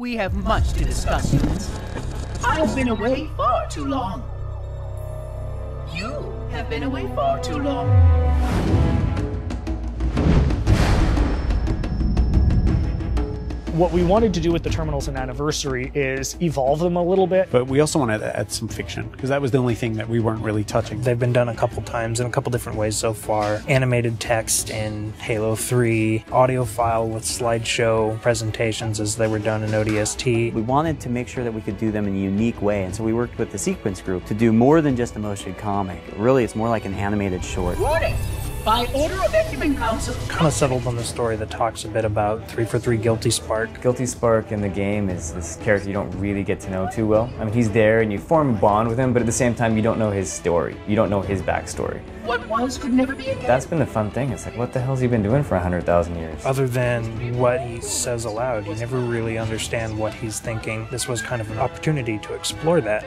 We have much to discuss, humans. I've been away far too long. You have been away far too long. What we wanted to do with the terminals in Anniversary is evolve them a little bit. But we also wanted to add some fiction, because that was the only thing that we weren't really touching. They've been done a couple times in a couple different ways so far. Animated text in Halo 3, audio file with slideshow presentations as they were done in ODST. We wanted to make sure that we could do them in a unique way, and so we worked with the Sequence group to do more than just a motion comic. Really, it's more like an animated short. Warning! By order of Ecumen Council. Kind of settled on the story that talks a bit about 3 for 3 Guilty Spark. Guilty Spark in the game is this character you don't really get to know too well. I mean, he's there and you form a bond with him, but at the same time, you don't know his story. You don't know his backstory. What was could never be again. That's been the fun thing. It's like, what the hell's he been doing for 100,000 years? Other than what he says aloud, you never really understand what he's thinking. This was kind of an opportunity to explore that.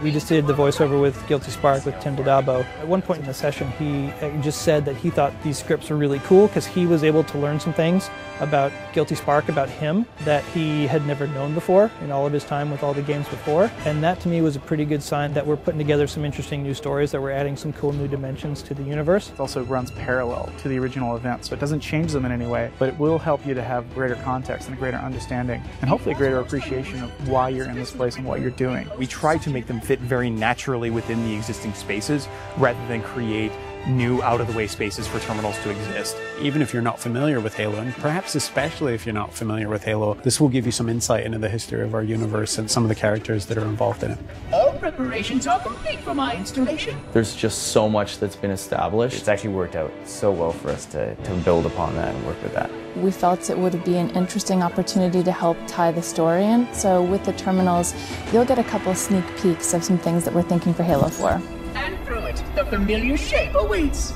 We just did the voiceover with Guilty Spark with Tim Dodabo. At one point in the session, he just said that he thought these scripts were really cool because he was able to learn some things about Guilty Spark, about him, that he had never known before in all of his time with all the games before. And that to me was a pretty good sign that we're putting together some interesting new stories, that we're adding some cool new dimensions to the universe. It also runs parallel to the original event, so it doesn't change them in any way, but it will help you to have greater context and a greater understanding, and hopefully a greater appreciation of why you're in this place and what you're doing. We try to make them fit very naturally within the existing spaces rather than create new out-of-the-way spaces for terminals to exist. Even if you're not familiar with Halo, and perhaps especially if you're not familiar with Halo, this will give you some insight into the history of our universe and some of the characters that are involved in it. All preparations are complete for my installation. There's just so much that's been established. It's actually worked out so well for us to build upon that and work with that. We felt it would be an interesting opportunity to help tie the story in. So with the terminals, you'll get a couple sneak peeks of some things that we're thinking for Halo 4. And through it, the familiar shape awaits.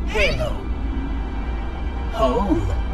Halo. Home.